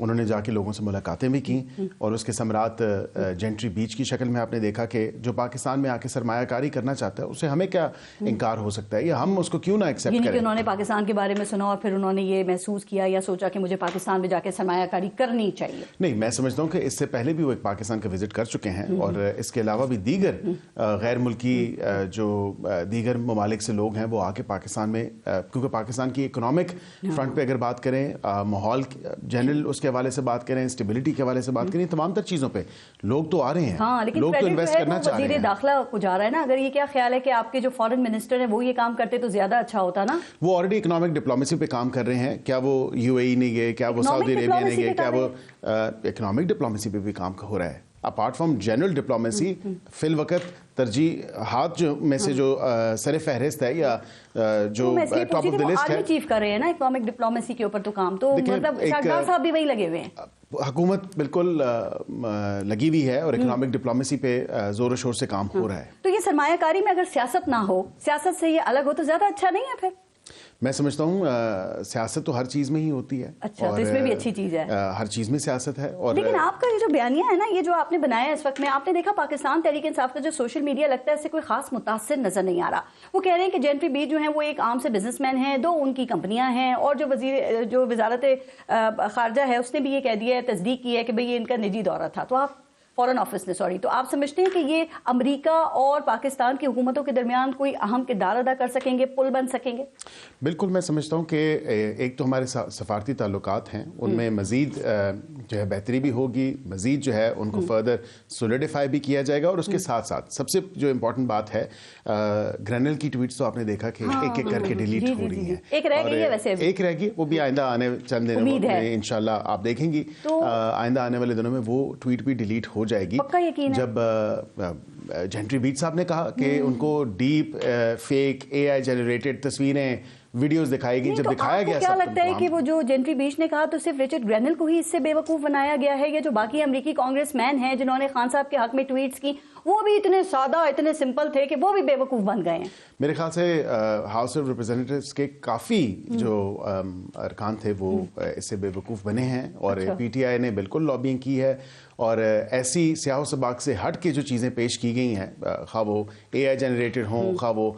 انہوں نے جا کے لوگوں سے ملاقاتیں بھی کی اور اس کے ثمرات جینٹری بیچ کی شکل میں آپ نے دیکھا کہ جو پاکستان میں آ کے سرمایہ کاری کرنا چاہتا ہے اسے ہمیں کیا انکار ہو سکتا ہے یا ہم اس کو کیوں نہ ایکسیپٹ یعنی کریں. کہ انہوں نے پاکستان کے بارے میں سنا اور پھر انہوں نے یہ محسوس کیا یا سوچا کہ مجھے پاکستان میں جا کے سرمایہ کاری کرنی چاہیے. نہیں, میں سمجھتا ہوں کہ اس سے پہلے بھی وہ ایک پاکستان کا وزٹ کر چکے ہیں اور اس کے علاوہ بھی دیگر غیر ملکی جو دیگر ممالک سے لوگ ہیں وہ آ کے پاکستان میں, کیونکہ پاکستان کی اکنامک فرنٹ پہ اگر بات کریں, ماحول جنرل اس کے حوالے سے بات کریں, اسٹیبلٹی کے حوالے سے بات کریں, تمام تر چیزوں پہ لوگ تو آ رہے ہیں. ہاں, لیکن لوگ تو انویسٹ کرنا چاہ رہے ہیں. وزیر داخلہ کو جا رہا ہے نا, اگر یہ کیا خیال ہے کہ آپ کے جو فارن منسٹر ہیں وہ یہ کام کرتے تو زیادہ اچھا ہوتا نا. وہ آلریڈی اکنامک ڈپلومیسی پہ کام کر رہے ہیں. کیا وہ یو اے ای نہیں گئے, کیا وہ سعودی عربیہ نہیں گئے, کیا وہ اکنامک ڈپلومیسی پہ بھی کام ہو رہا ہے. اپارٹ فرام جنرل ڈپلومیسی فی الوقت ترجیحات جو میں سے جو سر فہرست ہے یا جو ٹاپ آف دی لسٹ ہے, چیف کر رہے ہیں نا اکنامک ڈپلومیسی کے اوپر تو کام, تو مطلب شاہدار صاحب بھی وہی لگے ہوئے ہیں. حکومت بالکل لگی ہوئی ہے اور اکنامک ڈپلومیسی پہ زور و شور سے کام ہو رہا ہے. تو یہ سرمایہ کاری میں اگر سیاست نہ ہو, سیاست سے یہ الگ ہو تو زیادہ اچھا نہیں ہے پھر؟ میں سمجھتا ہوں سیاست تو ہر چیز میں ہی ہوتی ہے. اچھا, تو اس میں بھی اچھی چیز ہے. ہر چیز میں سیاست ہے. اور لیکن آپ کا یہ جو بیانیہ ہے نا, یہ جو آپ نے بنایا ہے اس وقت میں, آپ نے دیکھا پاکستان تحریک انصاف کا جو سوشل میڈیا لگتا ہے اس سے کوئی خاص متاثر نظر نہیں آ رہا. وہ کہہ رہے ہیں کہ جینٹری بیچ جو ہیں وہ ایک عام سے بزنس مین ہیں, 2 ان کی کمپنیاں ہیں, اور جو وزارت خارجہ ہے اس نے بھی یہ کہہ دیا ہے, تصدیق کی ہے کہ بھئی یہ ان کا نجی دورہ تھا. تو آپ فورن آفس نے, سوری, تو آپ سمجھتے ہیں کہ یہ امریکہ اور پاکستان کی حکومتوں کے درمیان کوئی اہم کردار ادا کر سکیں گے, پل بن سکیں گے؟ بالکل, میں سمجھتا ہوں کہ ایک تو ہمارے سفارتی تعلقات ہیں, ان میں مزید جو ہے بہتری بھی ہوگی, مزید جو ہے ان کو فردر سولیڈیفائی بھی کیا جائے گا. اور اس کے ساتھ ساتھ سب سے جو امپورٹنٹ بات ہے, گرینل کی ٹویٹس تو آپ نے دیکھا کہ ایک ایک کر کے ڈیلیٹ ہو رہی ہیں. ایک رہ گئی ہے ویسے, ایک رہ گئی, وہ بھی آئندہ آنے چند دنوں میں انشاءاللہ آپ دیکھیں گی, آئندہ آنے والے دنوں میں وہ ٹویٹ بھی ڈیلیٹ ہو جائے گی. جب جینٹری بیچ صاحب نے کہا کہ ان کو ڈیپ فیک اے آئی جنریٹڈ تصویریں ویڈیوز دکھائی گئی, جب دکھایا گیا, کیا لگتا ہے کہ وہ جو جینٹری بیچ نے کہا تو صرف رچرڈ گرینل کو ہی اس سے بے وقوف بنایا گیا ہے, یا جو باقی امریکی کانگریس مین ہیں جنہوں نے خان صاحب کے حق میں ٹویٹس کی وہ بھی اتنے سادہ, اتنے سمپل تھے کہ وہ بھی بے وقوف بن گئے ہیں؟ میرے خیال سے ہاؤس آف ریپرزینٹیوز کے کافی جو ارکان تھے وہ اس سے بے وقوف بنے ہیں, اور پی ٹی آئی نے بالکل لابینگ کی ہے, اور ایسی سیاہ و سباق سے ہٹ کے جو چیزیں پیش کی گئی ہیں, خواہ وہ اے آئی جنریٹڈ ہوں, خواہ وہ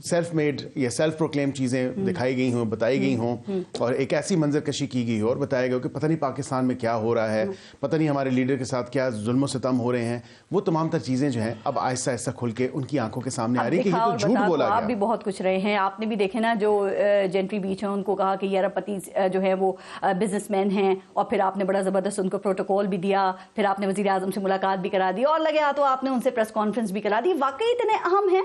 سیلف میڈ یا سیلف پروکلیم چیزیں دکھائی گئی ہوں, بتائی گئی ہوں, اور ایک ایسی منظر کشی کی گئی ہو اور بتایا گیا کہ پتہ نہیں پاکستان میں کیا ہو رہا ہے, پتہ نہیں ہمارے لیڈر کے ساتھ کیا ظلم و ستم ہو رہے ہیں, وہ تمام تر چیزیں جو ہیں اب آہستہ آہستہ کھل کے ان کی آنکھوں کے سامنے آ رہی ہے کہ یہ تو جھوٹ بولا گیا. آپ بھی بہت کچھ رہے ہیں, آپ نے بھی دیکھے نا جو جینٹری بیچ ہیں ان کو کہا کہ یار پتی جو ہے وہ بزنس مین ہیں, اور پھر آپ نے بڑا زبردست ان کو پروٹوکول بھی دیا, پھر آپ نے وزیر اعظم سے ملاقات بھی کرا دی, اور لگے تو آپ نے ان سے پریس کانفرنس بھی کرا دی. واقعی اتنے اہم ہیں؟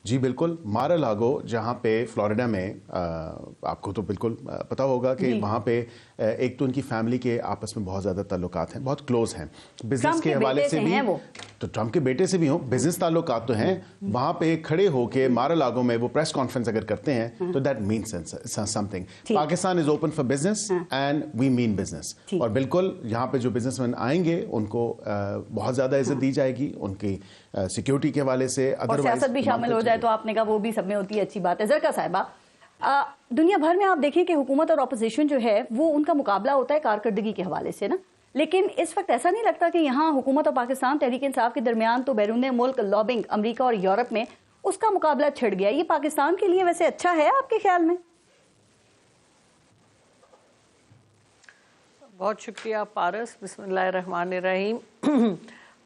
جی بالکل. مارا لاگو جہاں پہ فلوریڈا میں, آپ کو تو بالکل پتا ہوگا کہ وہاں پہ ایک تو ان کی فیملی کے آپس میں بہت زیادہ تعلقات ہیں, بہت کلوز ہیں, بزنس کے حوالے سے بھی, تو ٹرمپ کے بیٹے سے بھی ہوں, بزنس تعلقات تو ہیں. وہاں پہ کھڑے ہو کے مارا لاگو میں وہ پریس کانفرنس اگر کرتے ہیں تو that means something. Pakistan is open for business and we mean business, اور بالکل یہاں پہ جو بزنس مین آئیں گے ان کو بہت زیادہ عزت دی جائے گی, ان کی سیکیورٹی کے حوالے سے, اور سیاست بھی شامل ہو جائے تو آپ نے کہا وہ بھی سب میں ہوتی ہے, اچھی بات ہے. زرکا صاحبہ, دنیا بھر میں آپ دیکھیں کہ حکومت اور اپوزیشن جو ہے وہ ان کا مقابلہ ہوتا ہے کارکردگی کے حوالے سے نا, لیکن اس وقت ایسا نہیں لگتا کہ یہاں حکومت اور پاکستان تحریک انصاف کے درمیان تو بیرون ملک لابنگ امریکہ اور یورپ میں اس کا مقابلہ چھڑ گیا؟ یہ پاکستان کے لیے ویسے اچھا ہے آپ کے خیال میں؟ بہت شکریہ پارس. بسم اللہ الرحمن الرحیم.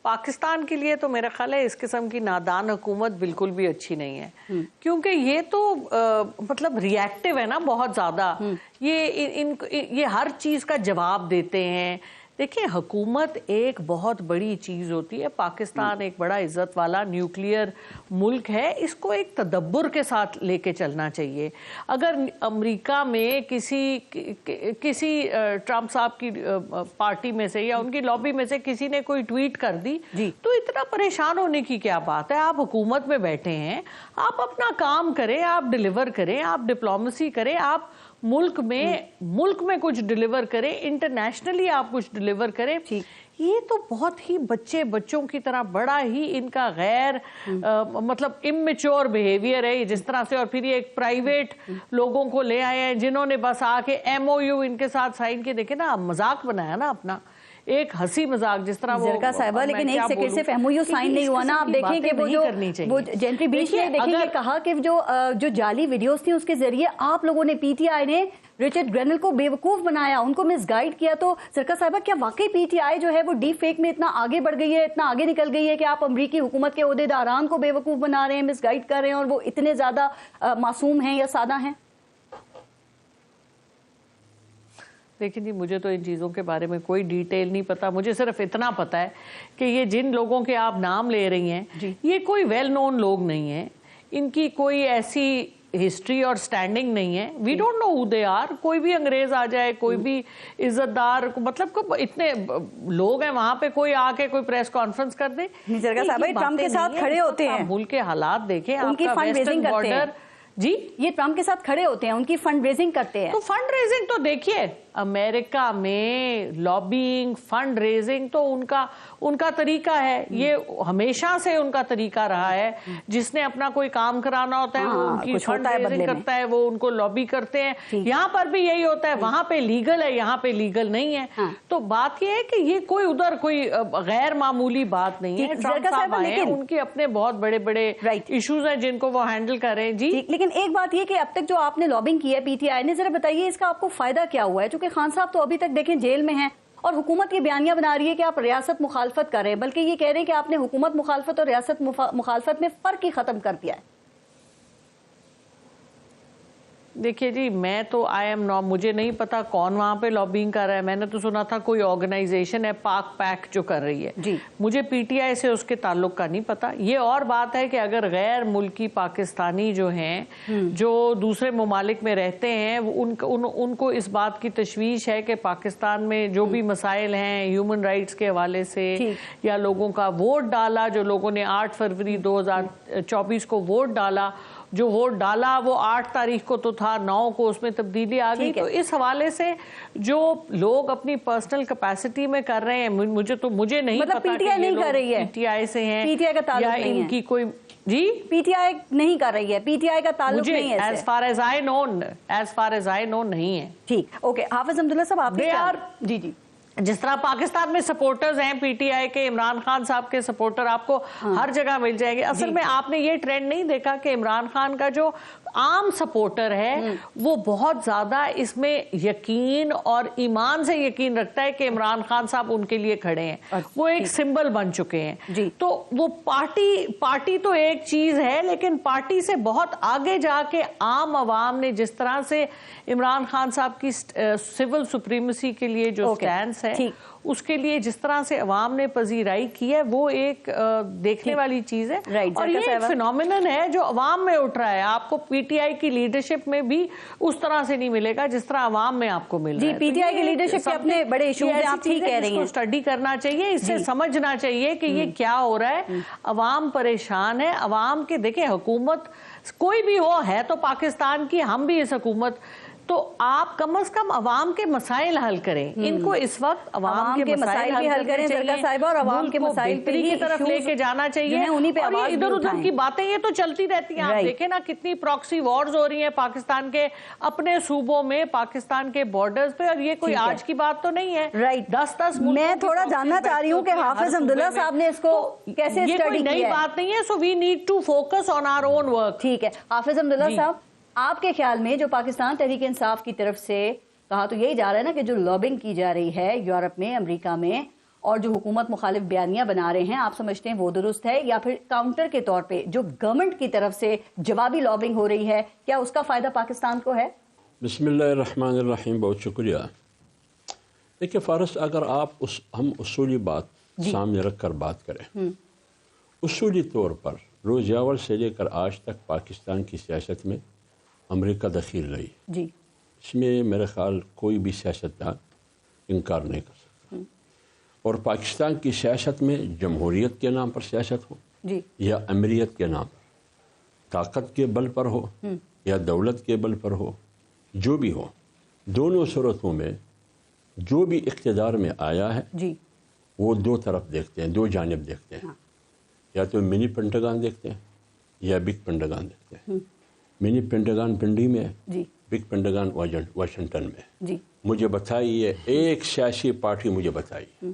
پاکستان کے لیے تو میرا خیال ہے اس قسم کی نادان حکومت بالکل بھی اچھی نہیں ہے, کیونکہ یہ تو مطلب ری ایکٹیو ہے نا بہت زیادہ. یہ ہر چیز کا جواب دیتے ہیں. دیکھیں, حکومت ایک بہت بڑی چیز ہوتی ہے. پاکستان ایک بڑا عزت والا نیوکلیئر ملک ہے, اس کو ایک تدبر کے ساتھ لے کے چلنا چاہیے. اگر امریکہ میں کسی ٹرمپ صاحب کی پارٹی میں سے یا ان کی لابی میں سے کسی نے کوئی ٹویٹ کر دی تو اتنا پریشان ہونے کی کیا بات ہے؟ آپ حکومت میں بیٹھے ہیں, آپ اپنا کام کریں, آپ ڈیلیور کریں, آپ ڈپلومیسی کریں, آپ ملک میں کچھ ڈیلیور کریں, انٹرنیشنلی آپ کچھ ڈیلیور کریں. یہ تو بہت ہی بچوں کی طرح بڑا ہی ان کا غیر مطلب اممیچور بیہیویئر ہے جس طرح سے. اور پھر یہ ایک پرائیویٹ لوگوں کو لے آئے ہیں جنہوں نے بس آ کے MOU ان کے ساتھ سائن کے. دیکھیں نا مذاق بنایا نا اپنا, ایک ہنسی مذاق جس طرح وہ زرکا صاحبہ. لیکن ایک سیکنڈ صرف MOU سائن نہیں ہوا نا, آپ دیکھیں کہ وہ جنٹری بیچ نے دیکھیں یہ کہا کہ جو جعلی ویڈیوز تھیں اس کے ذریعے آپ لوگوں نے PTI نے رچرڈ گرینل کو بیوقوف بنایا, ان کو مس گائیڈ کیا. تو زرکا صاحبہ کیا واقعی PTI جو ہے وہ ڈیپ فیک میں اتنا آگے بڑھ گئی ہے, اتنا آگے نکل گئی ہے کہ آپ امریکی حکومت کے عہدیداران کو بیوقوف بنا رہے ہیں, مس گائیڈ کر رہے ہیں, اور وہ اتنے زیادہ معصوم ہیں یا سادہ ہیں؟ دیکھیں جی, مجھے تو ان چیزوں کے بارے میں کوئی ڈیٹیل نہیں پتا. مجھے صرف اتنا پتا ہے کہ یہ جن لوگوں کے آپ نام لے رہی ہیں یہ کوئی ویل نون لوگ نہیں ہیں, ان کی کوئی ایسی ہسٹری اور سٹینڈنگ نہیں ہے. We don't know who they are. کوئی بھی انگریز آ جائے, کوئی بھی عزت دار, مطلب اتنے لوگ ہیں وہاں پہ, کوئی آ کے کوئی پریس کانفرنس کر دے. ٹرمپ کے ساتھ کھڑے ہوتے ہیں, ملک کے حالات دیکھیں, ان کی فنڈ ریزنگ کرتے ہیں. جی یہ ٹرمپ کے ساتھ کھڑے ہوتے ہیں, ان کی فنڈ ریزنگ کرتے ہیں. تو فنڈ ریزنگ تو دیکھیے امریکہ میں لابینگ, فنڈ ریزنگ تو ان کا طریقہ ہے. یہ ہمیشہ سے ان کا طریقہ رہا ہے. جس نے اپنا کوئی کام کرانا ہوتا ہے وہ ان کی فنڈ ریزنگ کرتا ہے, وہ ان کو لابی کرتے ہیں. یہاں پر بھی یہی ہوتا ہے, وہاں پہ لیگل ہے, یہاں پہ لیگل نہیں ہے. تو بات یہ ہے کہ یہ کوئی ادھر کوئی غیر معمولی بات نہیں ہے. ٹرمپ صاحب آئے ہیں, ان کے اپنے بہت بڑے بڑے ایشوز ہیں جن کو وہ ہینڈل کر رہے ہیں. جی لیکن ایک بات یہ کہ اب تک جو آپ نے لابنگ کی ہے PTI نے, ذرا بتائیے اس کا آپ کو فائدہ کیا ہوا ہے؟ چونکہ خان صاحب تو ابھی تک دیکھیں جیل میں ہیں اور حکومت یہ بیانیہ بنا رہی ہے کہ آپ ریاست مخالفت کر رہے ہیں, بلکہ یہ کہہ رہے ہیں کہ آپ نے حکومت مخالفت اور ریاست مخالفت میں فرق ہی ختم کر دیا ہے. دیکھیے جی, میں تو مجھے نہیں پتا کون وہاں پہ لابینگ کر رہا ہے. میں نے تو سنا تھا کوئی آرگنائزیشن ہے پاک پیک جو کر رہی ہے. جی مجھے PTI سے اس کے تعلق کا نہیں پتا. یہ اور بات ہے کہ اگر غیر ملکی پاکستانی جو ہیں, جو دوسرے ممالک میں رہتے ہیں, ان کو اس بات کی تشویش ہے کہ پاکستان میں جو بھی مسائل ہیں ہیومن رائٹس کے حوالے سے, یا لوگوں کا ووٹ ڈالا, جو لوگوں نے 8 فروری 2024 کو ووٹ ڈالا, جو ووٹ ڈالا وہ 8 تاریخ کو تو تھا, 9 کو اس میں تبدیلی آ گئی. تو اس حوالے سے جو لوگ اپنی پرسنل کیپیسٹی میں کر رہے ہیں, مجھے نہیں پتا کہ یہ لوگ PTI سے ہیں یا ان کی کوئی. جی PTI نہیں کر رہی ہے, PTI کا تعلق نہیں ہے. as far as I know نہیں ہے. ٹھیک, اوکے. حافظ حمداللہ صاحب آپ جی جی, جس طرح پاکستان میں سپورٹرز ہیں PTI کے, عمران خان صاحب کے سپورٹر آپ کو ہر جگہ مل جائیں گے. اصل میں آپ نے یہ ٹرینڈ نہیں دیکھا کہ عمران خان کا جو عام سپورٹر ہے وہ بہت زیادہ اس میں یقین اور ایمان سے یقین رکھتا ہے کہ عمران خان صاحب ان کے لیے کھڑے ہیں, وہ ایک سمبل بن چکے ہیں. تو وہ پارٹی تو ایک چیز ہے, لیکن پارٹی سے بہت آگے جا کے عام عوام نے جس طرح سے عمران خان صاحب کی سول سپریمیسی کے لیے جو سٹینس ہے, اس کے لیے جس طرح سے عوام نے پذیرائی کی ہے, وہ ایک دیکھنے والی چیز ہے. اور یہ ایک فینومینن ہے جو عوام میں اٹھ رہا ہے. آپ کو PTI کی لیڈرشپ میں بھی اس طرح سے نہیں ملے گا جس طرح عوام میں آپ کو مل رہا ہے. جی, PTI کی لیڈرشپ کے اپنے بڑے ایشوز ہیں, آپ ٹھیک کہہ رہی ہیں. اسٹڈی کرنا چاہیے, اس سے سمجھنا چاہیے کہ یہ کیا ہو رہا ہے. عوام پریشان ہے. عوام کے دیکھیں, حکومت کوئی بھی ہو ہے تو پاکستان کی, ہم بھی اس حکومت, تو آپ کم از کم عوام کے مسائل حل کریں. ان کو اس وقت عوام کے مسائل حل کریں صاحبہ, اور عوام کے مسائل کی طرف لے کے جانا چاہیے. اور یہ ادھر ادھر کی باتیں یہ تو چلتی رہتی ہیں. آپ دیکھیں نا کتنی پراکسی وارز ہو رہی ہیں پاکستان کے اپنے صوبوں میں, پاکستان کے بارڈرز پہ, اور یہ کوئی آج کی بات تو نہیں ہے. 10 میں تھوڑا جاننا چاہ رہی ہوں کہ حافظ حمداللہ صاحب نے اس کو کیسے اسٹڈی کیا ہے. یہ کوئی نئی بات نہیں ہے. So we need to focus on our own work. ٹھیک ہے. حافظ حمداللہ صاحب, آپ کے خیال میں جو پاکستان تحریک انصاف کی طرف سے کہا تو یہی جا رہا ہے نا کہ جو لابنگ کی جا رہی ہے یورپ میں, امریکہ میں, اور جو حکومت مخالف بیانیاں بنا رہے ہیں, آپ سمجھتے ہیں وہ درست ہے, یا پھر کاؤنٹر کے طور پہ جو گورنمنٹ کی طرف سے جوابی لابنگ ہو رہی ہے, کیا اس کا فائدہ پاکستان کو ہے؟ بسم اللہ الرحمن الرحیم. بہت شکریہ. دیکھیے فارس, اگر ہم اصولی بات سامنے رکھ کر بات کریں, اصولی طور پر روز اول سے لے کر آج تک پاکستان کی سیاست میں امریکہ دخیل رہی. جی, اس میں میرے خیال کوئی بھی سیاستدان انکار نہیں کر سکتا. اور پاکستان کی سیاست میں جمہوریت کے نام پر سیاست ہو یا امریت کے نام پر, طاقت کے بل پر ہو یا دولت کے بل پر ہو, جو بھی ہو, دونوں صورتوں میں جو بھی اقتدار میں آیا ہے وہ دو طرف دیکھتے ہیں, دو جانب دیکھتے ہیں. یا تو منی پینٹاگان دیکھتے ہیں یا بگ پینٹاگان دیکھتے ہیں. منی پینٹاگان پنڈی میں ہے, بگ پینٹاگان واشنگٹن میں. مجھے بتائیے, ایک سیاسی پارٹی مجھے بتائیے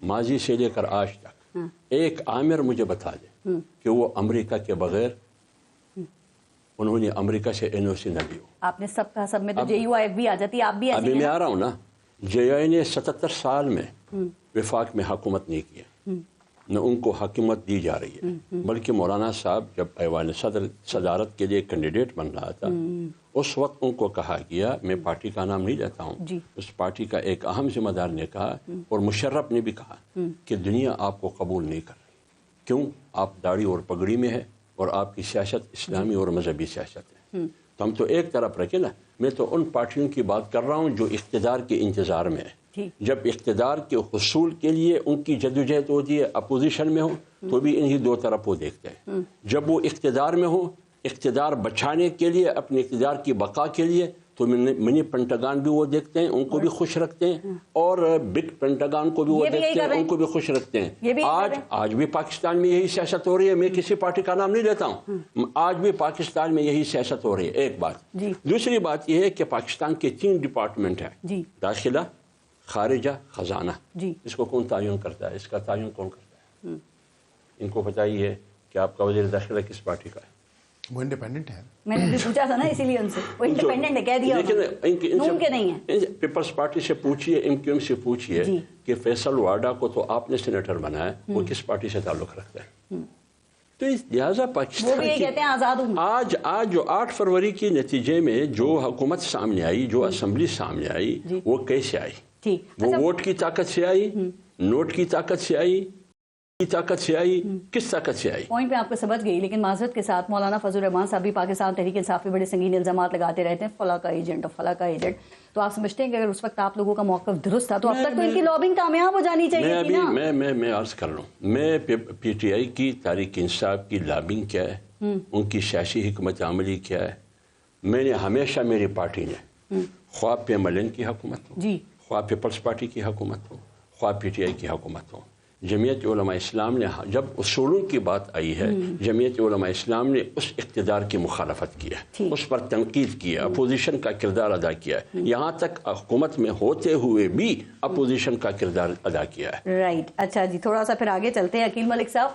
ماضی سے لے کر آج تک, ایک عامر مجھے بتا دے کہ وہ امریکہ کے بغیر انہوں نے امریکہ سے این او سی نہ لی ہو. آپ نے سب کہا, سب میں تو جے یو آئی بھی آ جاتی ہے, آپ بھی ابھی میں آ رہا ہوں نا. جے یو آئی نے 77 سال میں وفاق میں حکومت نہیں کیا, نہ ان کو حکومت دی جا رہی ہے, بلکہ مولانا صاحب جب ایوان صدارت کے لیے کینڈیڈیٹ بن رہا تھا اس وقت ان کو کہا گیا, میں پارٹی کا نام نہیں لیتا ہوں, اس پارٹی کا ایک اہم ذمہ دار نے کہا اور مشرف نے بھی کہا کہ دنیا آپ کو قبول نہیں کر رہی. کیوں؟ آپ داڑھی اور پگڑی میں ہے اور آپ کی سیاست اسلامی اور مذہبی سیاست ہے. تو ہم تو ایک طرف رکھیں نا. میں تو ان پارٹیوں کی بات کر رہا ہوں جو اقتدار کے انتظار میں ہے. جب اقتدار کے حصول کے لیے ان کی جدوجہد ہوتی ہے, اپوزیشن میں ہو تو بھی انہی دو طرف وہ دیکھتے ہیں. جب وہ اقتدار میں ہو, اقتدار بچانے کے لیے, اپنے اقتدار کی بقا کے لیے, تو منی پینٹاگان بھی وہ دیکھتے ہیں, ان کو بھی خوش رکھتے ہیں, اور بگ پینٹاگان کو بھی وہ دیکھتے ہیں, ان کو بھی خوش رکھتے ہیں. آج بھی پاکستان میں یہی سیاست ہو رہی ہے. میں کسی پارٹی کا نام نہیں لیتا ہوں, آج بھی پاکستان میں یہی سیاست ہو رہی ہے. ایک بات. دوسری بات یہ ہے کہ پاکستان کے 3 ڈپارٹمنٹ ہیں, داخلہ, خارجہ, خزانہ. اس کو کون تعین کرتا ہے؟ اس کا تعین کون کرتا ہے؟ ان کو بتائیے کہ آپ کا وزیر داخلہ کس پارٹی کا ہے؟ وہ انڈیپینڈنٹ ہے. میں نے بھی پوچھا تھا نا, اسی لیے ان سے وہ انڈیپینڈنٹ ہے, کہہ دیا نون کے نہیں ہیں. پیپلز پارٹی سے پوچھئے, ایم کیو ایم سے پوچھئے کہ فیصل واڈا کو تو آپ نے سینیٹر بنایا, وہ کس پارٹی سے تعلق رکھتا ہے؟ تو لہٰذا پاکستان وہ بھی یہ کہتے ہیں آزاد ہوں. آج جو 8 فروری کے نتیجے میں جو حکومت سامنے آئی, جو اسمبلی سامنے آئی, وہ کیسے آئی؟ وہ ووٹ کی طاقت سے آئی, نوٹ کی طاقت سے آئی, کی طاقت سے آئی, کس طاقت سے آئی؟ پوائنٹ میں آپ کو سمجھ گئی, لیکن معذرت کے ساتھ مولانا فضل الرحمان صاحب بھی پاکستان تحریک انصاف پہ بڑے سنگین الزامات لگاتے رہتے ہیں, فلاں کا ایجنٹ اور فلاں کا ایجنٹ. تو آپ سمجھتے ہیں کہ اگر اس وقت آپ لوگوں کا موقف درست تھا تو اب تک تو ان کی لابنگ کامیاب ہو جانی چاہیے تھی نا. میں عرض کر رہا ہوں, میں پی ٹی آئی کی تحریک انصاف کی لابنگ کیا ہے, ان کی سیاسی حکمت عملی کیا ہے. میں نے ہمیشہ, میری پارٹی نے, خواہ پی ایم ایل این کی حکومت ہو, خواہ پیپلز پارٹی کی حکومت ہو, خواہ پی ٹی آئی کی حکومت ہو, جمعیت علماء اسلام نے, جب اصولوں کی بات آئی ہے, جمعیت علماء اسلام نے اس اقتدار کی مخالفت کی ہے, اس پر تنقید کی ہے, اپوزیشن کا کردار ادا کیا ہے, یہاں تک حکومت میں ہوتے ہوئے بھی اپوزیشن کا کردار ادا کیا ہے. رائٹ. اچھا جی, تھوڑا سا پھر آگے چلتے ہیں. عقیل ملک صاحب,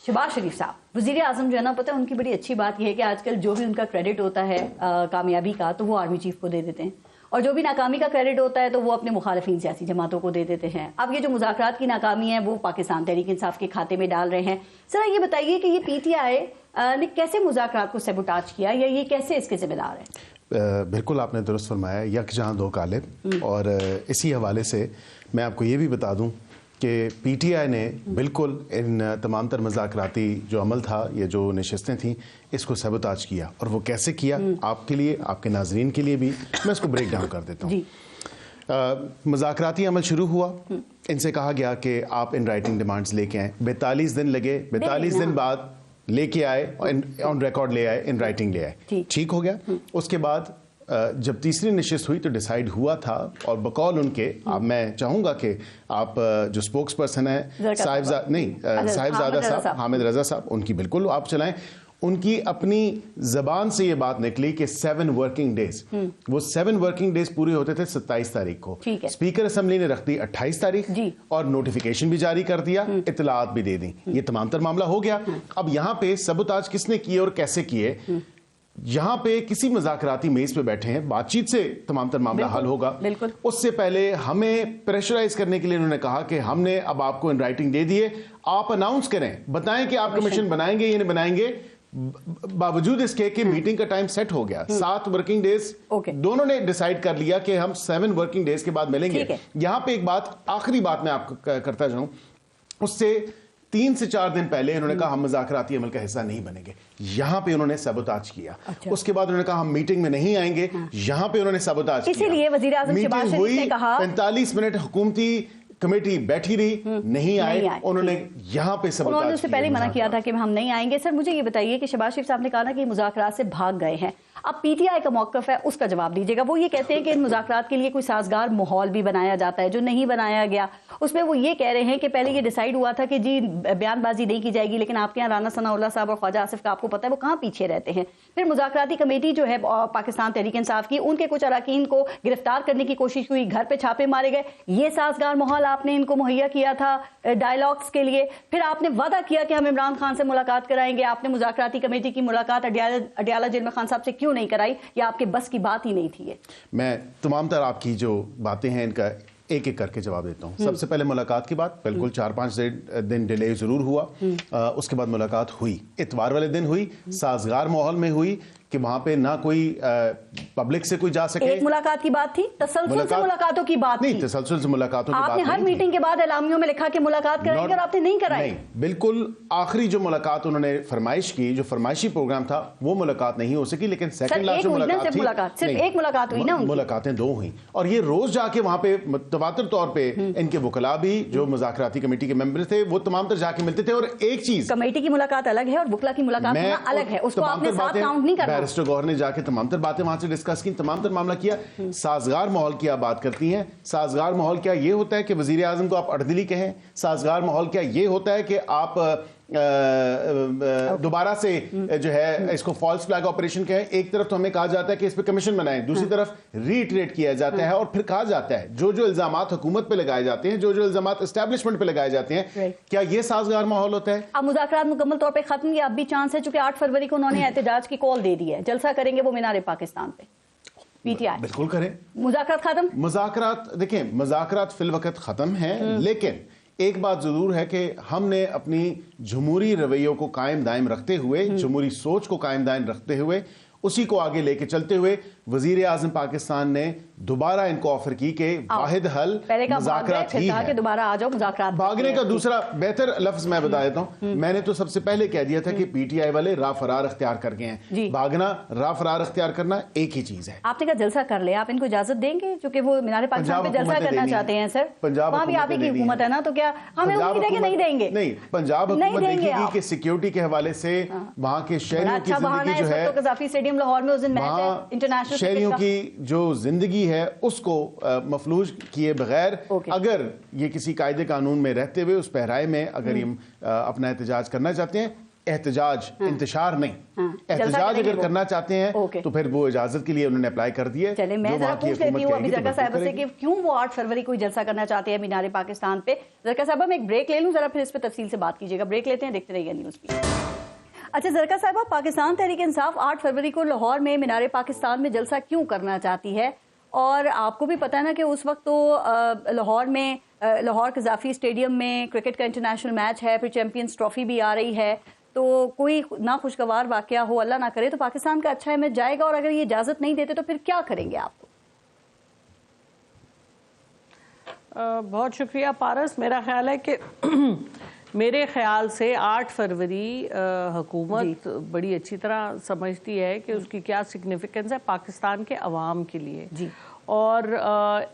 شہباز شریف صاحب وزیر اعظم جو ہے نا, پتہ ہے ان کی بڑی اچھی بات یہ ہے کہ آج کل جو بھی ان کا کریڈٹ ہوتا ہے کامیابی کا, تو وہ آرمی چیف کو دے دیتے ہیں, اور جو بھی ناکامی کا کریڈٹ ہوتا ہے تو وہ اپنے مخالفین سیاسی جماعتوں کو دے دیتے ہیں. اب یہ جو مذاکرات کی ناکامی ہے وہ پاکستان تحریک انصاف کے کھاتے میں ڈال رہے ہیں. ذرا یہ بتائیے کہ یہ پی ٹی آئی نے کیسے مذاکرات کو سیبوٹاج کیا, یا یہ کیسے اس کے ذمہ دار ہے؟ بالکل آپ نے درست فرمایا, یک جہاں دو قالب. اور اسی حوالے سے میں آپ کو یہ بھی بتا دوں کہ پی ٹی آئی نے بالکل ان تمام تر مذاکراتی جو عمل تھا, یہ جو نشستیں تھیں, اس کو سیبوتاج کیا. اور وہ کیسے کیا, آپ کے لیے, آپ کے ناظرین کے لیے بھی میں اس کو بریک ڈاؤن کر دیتا ہوں. مذاکراتی عمل شروع ہوا, ان سے کہا گیا کہ آپ ان رائٹنگ ڈیمانڈز لے کے آئیں. 42 دن لگے, 42 دن بعد لے کے آئے, آن ریکارڈ لے آئے, ان رائٹنگ لے آئے. ٹھیک ہو گیا. اس کے بعد جب تیسری نشست ہوئی تو ڈیسائیڈ ہوا تھا, اور بقول ان کے, اب میں چاہوں گا کہ آپ جو اسپوکس پرسن ہیں صاحبزادہ صاحب, حامد رضا صاحب, ان کی بالکل آپ چلائیں. ان کی اپنی زبان سے یہ بات نکلی کہ 7 ورکنگ ڈیز, وہ 7 ورکنگ ڈیز پورے ہوتے تھے 27 تاریخ کو. اسپیکر اسمبلی نے رکھ دی 28 تاریخ, اور نوٹیفیکیشن بھی جاری کر دیا, اطلاعات بھی دے دیں. یہ تمام تر معاملہ ہو گیا. اب یہاں پہ سبوتاج کس نے کیے اور کیسے کیے؟ یہاں پہ کسی مذاکراتی میز پہ بیٹھے ہیں, بات چیت سے تمام تر معاملہ حل ہوگا. اس سے پہلے ہمیں پریشرائز کرنے کے لیے انہوں نے کہا کہ ہم نے اب آپ کو ان رائٹنگ دے دیے, آپ اناؤنس کریں, بتائیں کہ آپ کمیشن بنائیں گے یا نہیں بنائیں گے. باوجود اس کے کہ میٹنگ کا ٹائم سیٹ ہو گیا, 7 ورکنگ ڈیز دونوں نے ڈیسائیڈ کر لیا کہ ہم 7 ورکنگ ڈیز کے بعد ملیں گے. یہاں پہ ایک بات, آخری بات میں آپ کو کرتا جاؤں, اس سے 3 سے 4 دن پہلے انہوں نے کہا ہم مذاکراتی عمل کا حصہ نہیں بنیں گے. یہاں پہ انہوں نے سیبوتاج کیا. اس کے بعد انہوں نے کہا ہم میٹنگ میں نہیں آئیں گے. یہاں پہ انہوں نے سیبوتاج کیا. اسی لیے وزیر اعظم شہباز شریف نے کہا 45 منٹ حکومتی کمیٹی بیٹھی رہی, نہیں آئے, انہوں نے یہاں پہ سبوتاج انہوں نے اس سے پہلے منع کیا تھا کہ ہم نہیں آئیں گے. سر مجھے یہ بتائیے کہ شہباز شریف صاحب نے کہا نا کہ مذاکرات سے بھاگ گئے ہیں, اب پی ٹی آئی کا موقف ہے اس کا جواب دیجیے گا. وہ یہ کہتے ہیں کہ ان مذاکرات کے لیے کوئی سازگار ماحول بھی بنایا جاتا ہے, جو نہیں بنایا گیا اس میں وہ یہ کہہ رہے ہیں کہ پہلے یہ ڈیسائیڈ ہوا تھا کہ جی بیان بازی نہیں کی جائے گی, لیکن آپ کے یہاں رانا ثناء اللہ صاحب اور خواجہ آصف کا آپ کو پتہ ہے وہ کہاں پیچھے رہتے ہیں. پھر مذاکراتی کمیٹی جو ہے پاکستان تحریک انصاف کی, ان کے کچھ اراکین کو گرفتار کرنے کی کوشش ہوئی, گھر پہ چھاپے مارے گئے. یہ سازگار ماحول آپ نے ان کو مہیا کیا تھا ڈائیلاگس کے لیے. پھر آپ نے وعدہ کیا کہ ہم عمران خان سے ملاقات کرائیں گے, آپ نے مذاکراتی کمیٹی کی ملاقات اڈیالہ جرمن خان صاحب سے کیوں نہیں کرائی, یا آپ کے بس کی بات ہی نہیں تھی؟ میں تمام تر آپ کی جو باتیں ہیں ان کا ایک ایک کر کے جواب دیتا ہوں. سب سے پہلے ملاقات کی بات, بالکل 4-5 دن ڈیلے ضرور ہوا. اس کے بعد ملاقات ہوئی, اتوار والے دن ہوئی, سازگار ماحول میں ہوئی کہ وہاں پہ نہ کوئی پبلک سے کوئی جا سکے. ایک ملاقات کی بات تھی, تسلسل سے ملاقاتوں کی بات نہیں, تسلسل سے ملاقاتوں کی بات نہیں. آپ نے ہر میٹنگ کے بعد اعلامیوں میں لکھا کہ ملاقات کریں گے اور آپ نے نہیں کرائی. نہیں, بالکل آخری جو ملاقات انہوں نے فرمائش کی, جو فرمائشی پروگرام تھا, وہ ملاقات نہیں ہو سکی. لیکن سیکنڈ لاسٹ جو ملاقات تھی, صرف ایک ملاقات ہوئی نا, ملاقاتیں 2 ہوئیں. اور یہ روز جا کے وہاں پہ متواتر طور پہ ان کے وکلاء بھی جو مذاکراتی کمیٹی کے ممبر تھے وہ تمام تر جا کے ملتے تھے. اور ایک چیز, کمیٹی کی ملاقات الگ ہے اور وکلا کی ملاقات الگ ہے, اس کو آپ نے ساتھ کاؤنٹ نہیں کرنا. بیرسٹر گوہر نے جا کے تمام تر باتیں وہاں سے ڈسکس کی, تمام تر معاملہ کیا. سازگار ماحول کی آپ بات کرتی ہیں. سازگار ماحول کیا یہ ہوتا ہے کہ وزیر اعظم کو آپ اردلی کہیں؟ سازگار ماحول کیا یہ ہوتا ہے کہ آپ دوبارہ سے جو ہے اس کو فالس فلیگ آپریشن کہیں؟ ایک طرف تو ہمیں کہا جاتا ہے کہ اس پہ کمیشن بنائیں, دوسری طرف ریٹریٹ کیا جاتا ہے اور پھر کہا جاتا ہے جو جو الزامات حکومت پہ لگائے جاتے ہیں, جو جو الزامات اسٹیبلشمنٹ پہ لگائے جاتے ہیں, کیا یہ سازگار ماحول ہوتا ہے؟ اب مذاکرات مکمل طور پہ ختم, یا اب بھی چانس ہے؟ چونکہ 8 فروری کو انہوں نے احتجاج کی کال دے دی ہے, جلسہ کریں گے وہ مینار پاکستان پہ. پی ٹی آئی بالکل کریں. مذاکرات ختم, مذاکرات دیکھیں, مذاکرات فی الوقت ختم ہیں, لیکن ایک بات ضرور ہے کہ ہم نے اپنی جمہوری رویوں کو قائم دائم رکھتے ہوئے, جمہوری سوچ کو قائم دائم رکھتے ہوئے, اسی کو آگے لے کے چلتے ہوئے وزیر اعظم پاکستان نے دوبارہ ان کو آفر کی کہ واحد حل مذاکرات ہی ہے. دوبارہ آ جاؤ مذاکرات. بھاگنے کا دوسرا بہتر لفظ میں بتا دیتا ہوں, میں نے تو سب سے پہلے کہہ دیا تھا کہ پی ٹی آئی والے راہ فرار اختیار کر گئے ہیں. بھاگنا, راہ فرار اختیار کرنا ایک ہی چیز ہے. آپ نے کہا جلسہ کر لے, آپ ان کو اجازت دیں گے چونکہ وہ مینار پاکستان پہ جلسہ کرنا چاہتے ہیں؟ سر وہاں بھی آپ ہی کی حکومت ہے نا, تو کیا ہمیں امید ہے کہ نہیں دیں گے؟ نہیں, پنجاب حکومت دیکھے گی کہ سیکیورٹی کے حوالے سے وہاں کے شہریوں کی زندگی جو ہے, قذافی اسٹیڈیم لاہور میں اس دن میچ ہے انٹرنیشنل, شہریوں کی جو زندگی ہے اس کو مفلوج کیے بغیر اگر یہ کسی قاعدے قانون میں رہتے ہوئے اس پہرائے میں اگر یہ اپنا احتجاج کرنا چاہتے ہیں, احتجاج انتشار نہیں, احتجاج اگر کرنا چاہتے ہیں تو پھر وہ اجازت کے لیے انہوں نے اپلائی کر دی ہے. چلے میں ذرا پوچھ لیتی ہوں ابھی زرکا صاحبہ سے کہ کیوں وہ 8 فروری کو جلسہ کرنا چاہتے ہیں مینار پاکستان پہ. زرکا صاحبہ میں ایک بریک لے لوں ذرا, پھر اس پہ تفصیل سے بات کیجیے گا. بریک لیتے ہیں, دیکھتے رہیے نیوز بھی. اچھا زرکا صاحبہ, پاکستان تحریک انصاف 8 فروری کو لاہور میں مینار پاکستان میں جلسہ کیوں کرنا چاہتی ہے؟ اور آپ کو بھی پتہ ہے نا کہ اس وقت تو لاہور میں, لاہور قذافی اسٹیڈیم میں کرکٹ کا انٹرنیشنل میچ ہے, پھر چیمپئنز ٹرافی بھی آ رہی ہے, تو کوئی ناخوشگوار واقعہ ہو, اللہ نہ کرے, تو پاکستان کا اچھا امیج جائے گا. اور اگر یہ اجازت نہیں دیتے تو پھر کیا کریں گے آپ؟ بہت شکریہ پارس. میرا خیال ہے کہ میرے خیال سے 8 فروری حکومت بڑی اچھی طرح سمجھتی ہے کہ اس کی کیا سگنیفیکنس ہے پاکستان کے عوام کے لیے. اور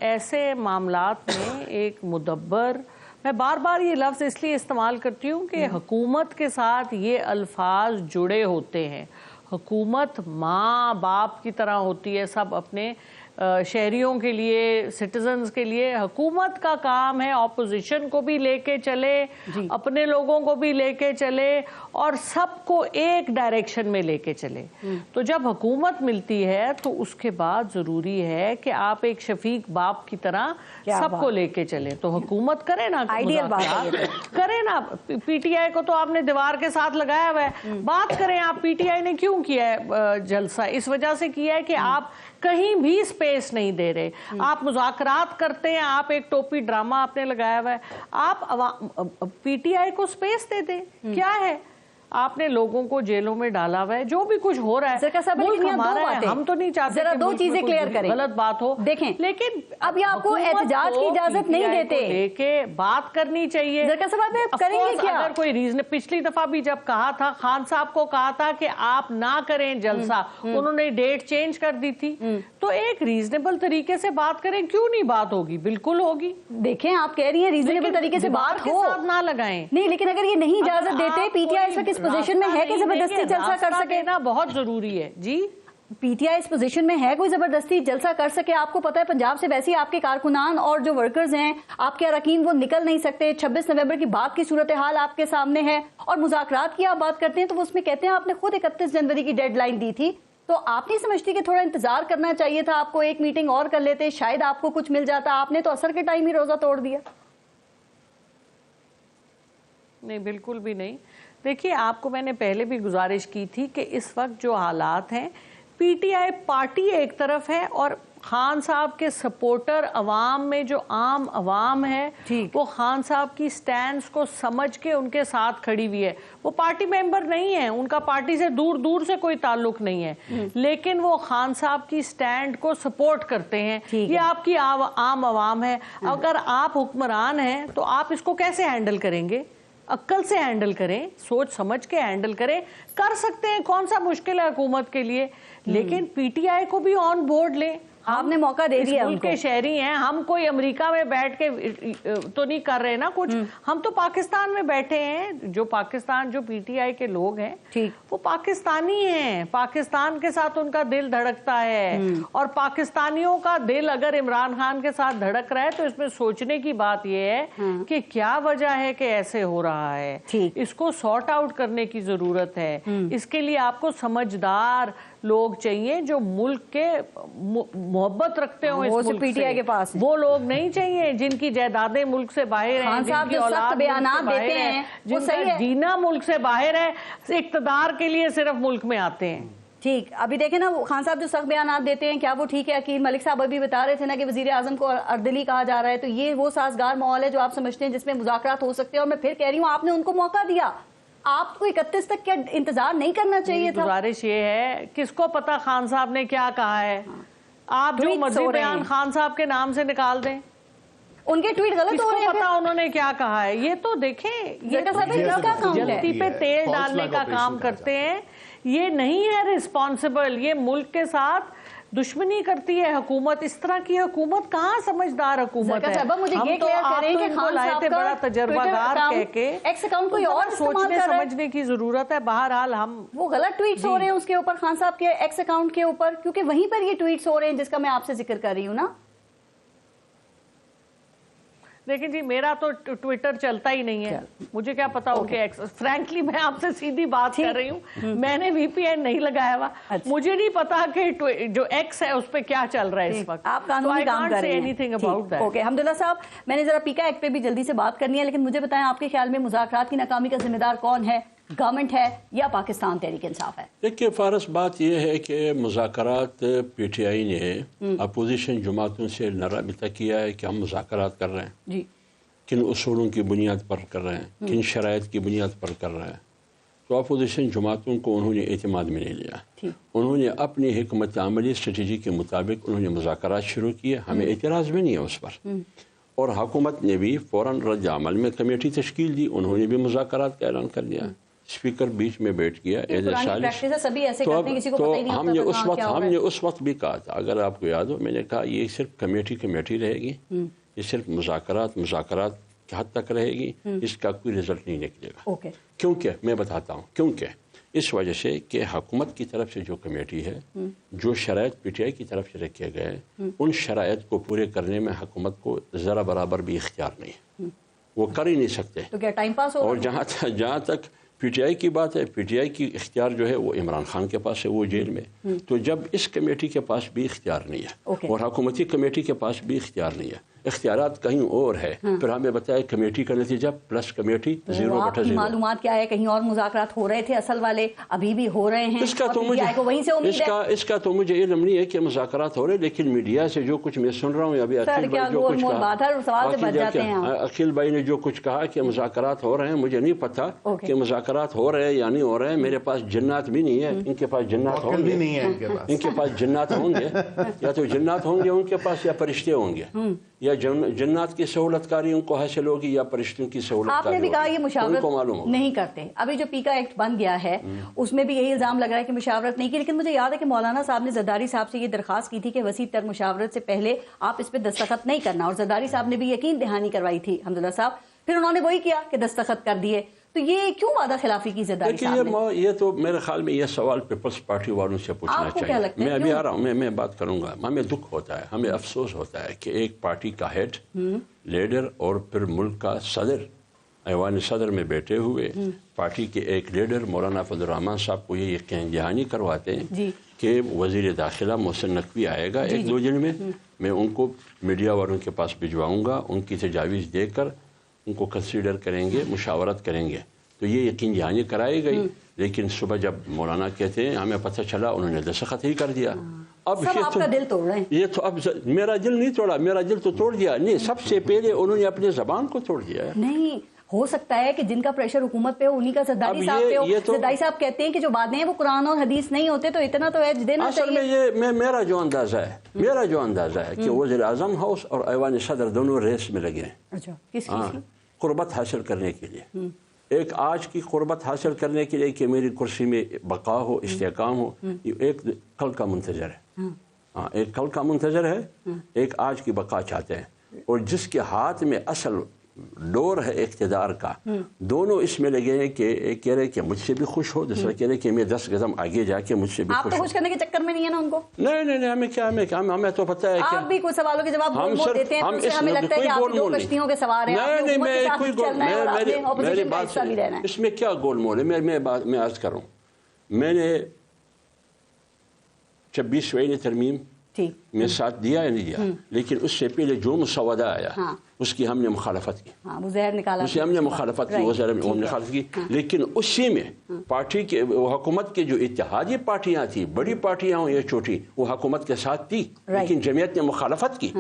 ایسے معاملات میں ایک مدبر, میں بار بار یہ لفظ اس لیے استعمال کرتی ہوں کہ حکومت کے ساتھ یہ الفاظ جڑے ہوتے ہیں. حکومت ماں باپ کی طرح ہوتی ہے سب اپنے شہریوں کے لیے, سٹیزنز کے لیے. حکومت کا کام ہے اپوزیشن کو بھی لے کے چلے, اپنے لوگوں کو بھی لے کے چلے, اور سب کو ایک ڈائریکشن میں لے کے چلے. تو جب حکومت ملتی ہے تو اس کے بعد ضروری ہے کہ آپ ایک شفیق باپ کی طرح سب کو لے کے چلے. تو حکومت کرے نا, کرے نا. پی ٹی آئی کو تو آپ نے دیوار کے ساتھ لگایا ہوا ہے. بات کریں آپ, پی ٹی آئی نے کیوں کیا ہے جلسہ؟ اس وجہ سے کیا ہے کہ آپ کہیں بھی سپیس نہیں دے رہے. آپ مذاکرات کرتے ہیں, آپ ایک ٹوپی ڈرامہ آپ نے لگایا ہوا ہے, آپ پی ٹی آئی کو سپیس دے دیں. کیا ہے, آپ نے لوگوں کو جیلوں میں ڈالا ہوا ہے, جو بھی کچھ ہو رہا ہے ملک ہمارا ہے, ہم تو نہیں چاہتے ذرا دو چیزیں کلیئر کریں, غلط بات ہو. دیکھیں لیکن ابھی آپ کو احتجاج کی اجازت نہیں دیتے, لے کے بات کرنی چاہیے. کریں گے کیا؟ اگر کوئی ریزن, پچھلی دفعہ بھی جب کہا تھا, خان صاحب کو کہا تھا کہ آپ نہ کریں جلسہ, انہوں نے ڈیٹ چینج کر دی تھی. تو ایک ریزنیبل طریقے سے بات کریں, کیوں نہیں بات ہوگی؟ بالکل ہوگی. دیکھیں آپ کہہ رہی ہیں ریزنیبل طریقے سے بات ہو, نہ لگائیں. نہیں, لیکن اگر یہ نہیں اجازت دیتے, پی ٹی آئی اس وقت اس پوزیشن میں ہے کہ زبردستی جلسہ کر سکے نا, بہت ضروری ہے. جی P T I us position میں ہے کوئی زبردستی جلسہ کر سکے؟ آپ کو پتا ہے پنجاب سے ویسے ہی آپ کے کارکنان اور جو ورکرز ہیں آپ کے اراکین وہ نکل نہیں سکتے. 26 نومبر کی بعد کی صورتحال آپ کے سامنے ہے اور مذاکرات کی آپ بات کرتے ہیں تو وہ اس میں کہتے ہیں آپ نے خود 31 جنوری کی ڈیڈ لائن دی تھی, تو آپ نہیں سمجھتی کہ تھوڑا انتظار کرنا چاہیے تھا؟ آپ کو ایک میٹنگ اور کر لیتے, شاید آپ کو کچھ مل جاتا. آپ نے تو عصر کے ٹائم ہی روزہ توڑ دیا. نہیں, بالکل بھی نہیں. دیکھیے, آپ کو میں نے پہلے بھی گزارش کی تھی کہ اس وقت جو حالات ہیں, پی ٹی آئی پارٹی ایک طرف ہے اور خان صاحب کے سپورٹر عوام میں جو عام عوام ہے وہ خان صاحب کی سٹینڈز کو سمجھ کے ان کے ساتھ کھڑی ہوئی ہے. وہ پارٹی ممبر نہیں ہے, ان کا پارٹی سے دور دور سے کوئی تعلق نہیں ہے, لیکن وہ خان صاحب کی سٹینڈ کو سپورٹ کرتے ہیں. یہ آپ کی عام عوام ہے. اگر آپ حکمران ہیں تو آپ اس کو کیسے ہینڈل کریں گے؟ عقل سے ہینڈل کریں, سوچ سمجھ کے ہینڈل کریں. کر سکتے ہیں, کون سا مشکل ہے حکومت کے لیے, لیکن پی ٹی آئی کو بھی آن بورڈ لیں. آپ نے موقع دے دیا, ملک کے شہری ہیں ہم, کوئی امریکہ میں بیٹھ کے تو نہیں کر رہے نا کچھ, ہم تو پاکستان میں بیٹھے ہیں. جو پاکستان, جو پی ٹی آئی کے لوگ ہیں وہ پاکستانی ہیں, پاکستان کے ساتھ ان کا دل دھڑکتا ہے, اور پاکستانیوں کا دل اگر عمران خان کے ساتھ دھڑک رہا ہے تو اس میں سوچنے کی بات یہ ہے کہ کیا وجہ ہے کہ ایسے ہو رہا ہے. اس کو سارٹ آؤٹ کرنے کی ضرورت ہے. اس کے لیے آپ کو سمجھدار لوگ چاہیے جو ملک کے محبت رکھتے ہوں اس ملک سے. وہ لوگ نہیں چاہیے جن کی جائیدادیں ملک سے باہر ہیں, جن کی اولاد بیانات دیتے ہیں, جن کا جینا ملک سے باہر ہے, اقتدار کے لیے صرف ملک میں آتے ہیں. ٹھیک, ابھی دیکھیں نا خان صاحب جو سخت بیانات دیتے ہیں, کیا وہ ٹھیک ہے؟ عقیل ملک صاحب ابھی بتا رہے تھے نا کہ وزیر اعظم کو اردلی کہا جا رہا ہے, تو یہ وہ سازگار ماحول ہے جو آپ سمجھتے ہیں جس میں مذاکرات ہو سکتے ہیں؟ اور میں پھر کہہ رہی ہوں, آپ نے ان کو موقع دیا, آپ کو 31 تک کیا انتظار نہیں کرنا چاہیے تھا؟ گزارش یہ ہے, کس کو پتا خان صاحب نے کیا کہا ہے؟ آپ جو مرضی بیان خان صاحب کے نام سے نکال دیں, ان کے ٹویٹ غلط ہو رہے ہیں, پتا انہوں نے کیا کہا ہے. یہ تو دیکھیں, یہ تو جلتی پہ تیل ڈالنے کا کام کرتے ہیں. یہ نہیں ہے ریسپانسبل, یہ ملک کے ساتھ دشمنی کرتی ہے حکومت. اس طرح کی حکومت کہاں سمجھدار حکومت ہے؟ مجھے یہ کلیئر کریں کہ خان صاحب کا بڑا تجربہ کار کہہ کے ایکس اکاؤنٹ کوئی اور سوچنے سمجھنے کی ضرورت ہے. بہرحال ہم وہ غلط ٹویٹس ہو رہے ہیں اس کے اوپر, خان صاحب کے ایکس اکاؤنٹ کے اوپر, کیونکہ وہیں پر یہ ٹویٹس ہو رہے ہیں جس کا میں آپ سے ذکر کر رہی ہوں نا. لیکن جی میرا تو ٹویٹر چلتا ہی نہیں ہے, مجھے کیا پتا ہو کہ فرینکلی میں آپ سے سیدھی بات کر رہی ہوں, میں نے وی پی این نہیں لگایا ہوا, مجھے نہیں پتا کہ جو ایکس ہے اس پہ کیا چل رہا ہے اس وقت. آپ قانونی کام کر رہے ہیں. اوکے, حمداللہ صاحب, میں نے ذرا پیکا ایکٹ پہ بھی جلدی سے بات کرنی ہے, لیکن مجھے بتائیں آپ کے خیال میں مذاکرات کی ناکامی کا ذمہ دار کون ہے؟ گورنمنٹ ہے یا پاکستان تحریک انصاف ہے؟ دیکھیے فارس, بات یہ ہے کہ مذاکرات پی ٹی آئی نے اپوزیشن جماعتوں سے رابطہ کیا ہے کہ ہم مذاکرات کر رہے ہیں. جی, کن اصولوں کی بنیاد پر کر رہے ہیں, کن شرائط کی بنیاد پر کر رہے ہیں. تو اپوزیشن جماعتوں کو انہوں نے اعتماد میں نہیں لیا. انہوں نے اپنی حکمت عملی اسٹریٹجی کے مطابق انہوں نے مذاکرات شروع کیے. ہمیں اعتراض بھی نہیں ہے اس پر, اور حکومت نے بھی فوراً رد عمل میں کمیٹی تشکیل دی, انہوں نے بھی مذاکرات کا اعلان کر دیا. اسپیکر بیچ میں بیٹھ گیا ایز اے سالش. تو ہم نے اس وقت بھی کہا تھا, اگر آپ کو یاد ہو, میں نے کہا یہ صرف کمیٹی رہے گی, یہ صرف مذاکرات کی حد تک رہے گی, اس کا کوئی رزلٹ نہیں نکلے گا. کیونکہ میں بتاتا ہوں, کیونکہ اس وجہ سے کہ حکومت کی طرف سے جو کمیٹی ہے, جو شرائط پی ٹی آئی کی طرف سے رکھے گئے, ان شرائط کو پورے کرنے میں حکومت کو ذرا برابر بھی اختیار نہیں ہے, وہ کر ہی نہیں سکتے. تو کیا ٹائم پاس ہو؟ اور جہاں تک پی ٹی آئی کی بات ہے, پی ٹی آئی کی اختیار جو ہے وہ عمران خان کے پاس ہے, وہ جیل میں. تو جب اس کمیٹی کے پاس بھی اختیار نہیں ہے اور حکومتی کمیٹی کے پاس بھی اختیار نہیں ہے, اختیارات کہیں اور ہے, پھر ہمیں بتایا کمیٹی کا نتیجہ پلس کمیٹی 0/0. معلومات کیا ہے, کہیں اور مذاکرات ہو رہے تھے اصل والے, ابھی بھی ہو رہے ہیں؟ اس کا تو مجھے علم نہیں ہے کہ مذاکرات ہو رہے, لیکن میڈیا سے جو کچھ میں سن رہا ہوں, ابھی عقیل بھائی نے جو کچھ کہا کہ مذاکرات ہو رہے ہیں, مجھے نہیں پتا کہ مذاکرات ہو رہے ہیں یا نہیں ہو رہے ہیں. میرے پاس جنات بھی نہیں ہے, ان کے پاس جنات ہوں گے, ان کے پاس جنات ہوں گے, یا تو جنات ہوں گے ان کے پاس, یا فرشتے ہوں گے, یا جنات کی سہولت کاری ان کو حاصل ہوگی, یا فرشتوں کی سہولت کاری. آپ نے بھی کہا یہ مشاورت نہیں کرتے. ابھی جو پیکا ایکٹ بن گیا ہے اس میں بھی یہی الزام لگ رہا ہے کہ مشاورت نہیں کی, لیکن مجھے یاد ہے کہ مولانا صاحب نے زرداری صاحب سے یہ درخواست کی تھی کہ وسیع تر مشاورت سے پہلے آپ اس پہ دستخط نہیں کرنا, اور زرداری صاحب نے بھی یقین دہانی کروائی تھی حمداللہ صاحب پھر انہوں نے وہی کیا کہ دستخط کر دیے. تو یہ کیوں وعدہ خلافی کی زداری صاحب نے؟ یہ تو میرے خیال میں یہ سوال پیپلز پارٹی والوں سے پوچھنا چاہیے. میں ابھی آ رہا ہوں, میں بات کروں گا. ہمیں دکھ ہوتا ہے, ہمیں افسوس ہوتا ہے کہ ایک پارٹی کا ہیڈ, لیڈر اور پھر ملک کا صدر ایوان صدر میں بیٹھے ہوئے پارٹی کے ایک لیڈر مولانا فضل الرحمان صاحب کو یہ یقین دہانی کرواتے ہیں کہ وزیر داخلہ محسن نقوی آئے گا 1-2 دن میں ان کو میڈیا والوں کے پاس بھجواؤں گا, ان کی تجاویز دے کر ان کو کنسیڈر کریں گے, مشاورت کریں گے. تو یہ یقین دہانی کرائی گئی, لیکن صبح جب مولانا کہتے ہیں ہمیں پتہ چلا انہوں نے دستخط ہی کر دیا. اب آپ کا دل توڑ رہے ہیں. یہ تو اب میرا دل نہیں توڑا, میرا دل تو توڑ دیا. نہیں, سب سے پہلے انہوں نے اپنی زبان کو توڑ دیا. نہیں, ہو سکتا ہے کہ جن کا پریشر حکومت پہ ہو انہی کا زرداری صاحب پہ ہو. زرداری صاحب کہتے ہیں کہ جو باتیں ہیں وہ قرآن اور حدیث نہیں ہوتے, تو اتنا تو ایج دینا چاہیے. اصل میں میرا جو اندازہ ہے کہ وزیر اعظم ہاؤس اور ایوان صدر دونوں ریس میں لگے ہیں. اچھا, کس چیز کی؟ قربت حاصل کرنے کے لیے. ایک آج کی قربت حاصل کرنے کے لیے کہ میری کرسی میں بقا ہو, استحکام ہو, ایک کل کا منتظر ہے. ایک کل کا منتظر ہے, ایک آج کی بقا چاہتے ہیں. اور جس کے ہاتھ میں اصل ڈور ہے اقتدار کا, دونوں اس میں لگے ہیں کہ ایک کہہ رہے کہ مجھ سے بھی خوش ہو, دوسرا کہہ رہے کہ میں 10 قدم آگے جا کے مجھ سے بھی خوش ہو. آپ تو خوش کرنے کے چکر میں نہیں ہے نا ان کو؟ نہیں, ہمیں تو پتہ ہے کہ آپ بھی کوئی سوالوں کے جواب گول دیتے ہیں, تو ہمیں لگتا ہے کہ آپ دو کشتیوں کے سوار ہیں. نہیں, میری بات اس میں کیا گول مول ہے. میں عرض کروں, میں نے 26 ترمیم میں ساتھ دیا یا نہیں دیا, لیکن اس سے پہلے جو مسودہ آیا اس کی ہم نے مخالفت کی. اسے ہم نے مخالفت کی, لیکن اسی میں پارٹی کے حکومت کے جو اتحادی پارٹیاں تھیں, بڑی پارٹیاں ہوں یا چھوٹی, وہ حکومت کے ساتھ تھی, لیکن جمعیت نے مخالفت کی.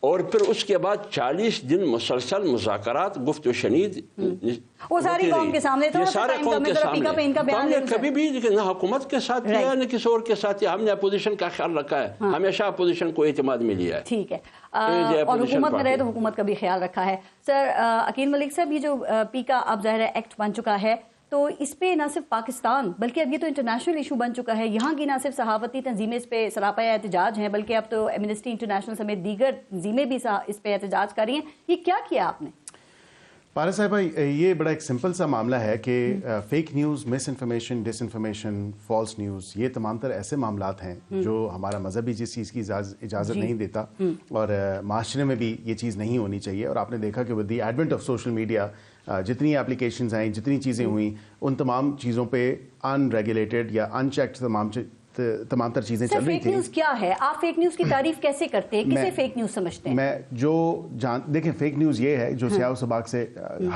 اور پھر اس کے بعد 40 دن مسلسل مذاکرات, گفت و شنید, وہ ساری قوم کے سامنے تھا, سارے قوم کے سامنے. ہم نے کبھی بھی نہ حکومت کے ساتھ کیا نہ کسی اور کے ساتھ, ہم نے اپوزیشن کا خیال رکھا ہے, ہمیشہ اپوزیشن کو اعتماد میں لیا ہے. ٹھیک ہے, اور حکومت میں رہے تو حکومت کا بھی خیال رکھا ہے. سر عقیل ملک صاحب, یہ جو پی کا اب ظاہر ایکٹ بن چکا ہے, تو اس پہ نہ صرف پاکستان بلکہ اب یہ تو انٹرنیشنل ایشو بن چکا ہے. یہاں کی نہ صرف صحافتی تنظیمیں اس پہ سراپا احتجاج ہیں, بلکہ اب تو ایمنسٹی انٹرنیشنل سمیت دیگر تنظیمیں بھی اس پہ احتجاج کر رہی ہیں. یہ کیا کیا آپ نے؟ پارس صاحبہ, یہ بڑا ایک سمپل سا معاملہ ہے کہ فیک نیوز, مس انفارمیشن, ڈس انفارمیشن, فالس نیوز, یہ تمام تر ایسے معاملات ہیں جو ہمارا مذہب بھی جس چیز کی اجازت نہیں دیتا, اور معاشرے میں بھی یہ چیز نہیں ہونی چاہیے. اور آپ نے دیکھا کہ with the Advent of social media جتنی اپلیکیشنز آئیں, جتنی چیزیں ہوئیں, ان تمام چیزوں پہ ان ریگولیٹڈ یا ان چیکڈ تمام تر چیزیں چل رہی تھیں. فیک نیوز کیا ہے؟ آپ فیک نیوز کی تعریف کیسے کرتے ہیں؟ کسے فیک نیوز سمجھتے ہیں؟ میں دیکھیں, فیک نیوز یہ ہے جو سیاہ و سباق سے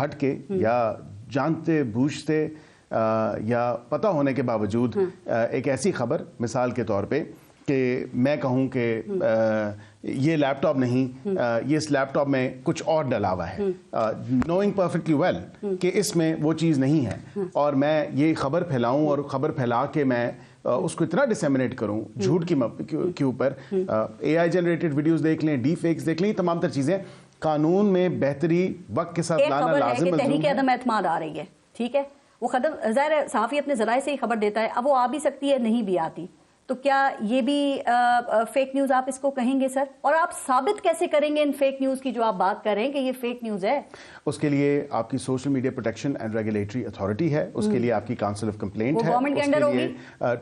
ہٹ کے یا جانتے بوجھتے یا پتہ ہونے کے باوجود ایک ایسی خبر, مثال کے طور پہ کہ میں کہوں کہ یہ لیپ ٹاپ نہیں, یہ اس لیپ ٹاپ میں کچھ اور ڈلا ہوا ہے, نوئنگ پرفیکٹلی ویل کہ اس میں وہ چیز نہیں ہے, اور میں یہ خبر پھیلاؤں اور خبر پھیلا کے میں اس کو اتنا ڈسیمنیٹ کروں جھوٹ کے اوپر. اے آئی جنریٹڈ ویڈیوز دیکھ لیں, ڈی فیکس دیکھ لیں, تمام تر چیزیں قانون میں بہتری وقت کے ساتھ لانا لازم ہے. تحریک عدم اعتماد آ رہی ہے, ٹھیک ہے, وہ ظاہر صحافی اپنے ذرائع سے ہی خبر دیتا ہے, اب وہ آ بھی سکتی ہے, نہیں بھی آتی, تو کیا یہ بھی فیک نیوز آپ اس کو کہیں گے سر؟ اور آپ ثابت کیسے کریں گے ان فیک نیوز کی جو آپ بات کر رہے ہیں کہ یہ فیک نیوز ہے؟ اس کے لیے آپ کی social media protection and regulatory authority ہے, اس کے لیے آپ کی کاؤنسل آف کمپلینٹ ہے, گورنمنٹ کے انڈر ہوگی,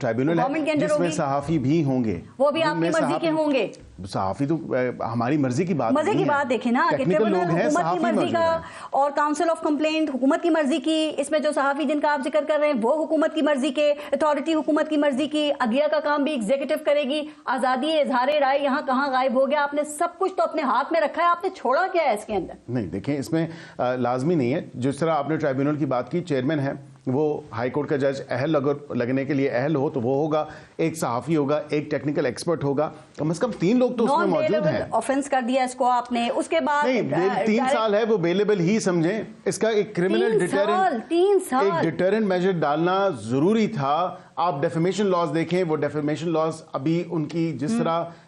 ٹرائبیونل ہے جس میں صحافی بھی ہوں گے. وہ بھی آپ کی مرضی کے ہوں گے؟ صحافی تو ہماری مرضی کی بات مزے کی بات دیکھیں نا, کہ ٹریبیونل حکومت کی مرضی کا اور کاؤنسل آف کمپلینٹ حکومت کی مرضی کی, اس میں جو صحافی جن کا آپ ذکر کر رہے ہیں وہ حکومت کی مرضی کے, اتھارٹی حکومت کی مرضی کی, عدلیہ کا کام بھی ایگزیکٹو کرے گی, آزادی اظہار رائے یہاں کہاں غائب ہو گیا؟ آپ نے سب کچھ تو اپنے ہاتھ میں رکھا ہے, آپ نے چھوڑا کیا ہے اس کے اندر؟ نہیں دیکھیں, اس میں لازمی نہیں ہے, جس طرح آپ نے ٹرائبیونل کی بات کی, چیئرمین ہے وہ ہائی کورٹ کا جج, اہل اگر لگنے کے لیے اہل ہو تو وہ ہوگا, ایک صحافی ہوگا, ایک ٹیکنیکل ایکسپرٹ ہوگا, کم از کم 3 لوگ تو اس میں موجود ہیں. آفنس کر دیا اس کو آپ نے, اس کے بعد نہیں 3 سال ہے وہ بیلیبل ہی سمجھیں, اس کا ایک کرمنل ڈیٹرنٹ میجر ڈالنا ضروری تھا. آپ ڈیفیمیشن لاز دیکھیں, وہ ڈیفیمیشن لاز ابھی ان کی جس طرح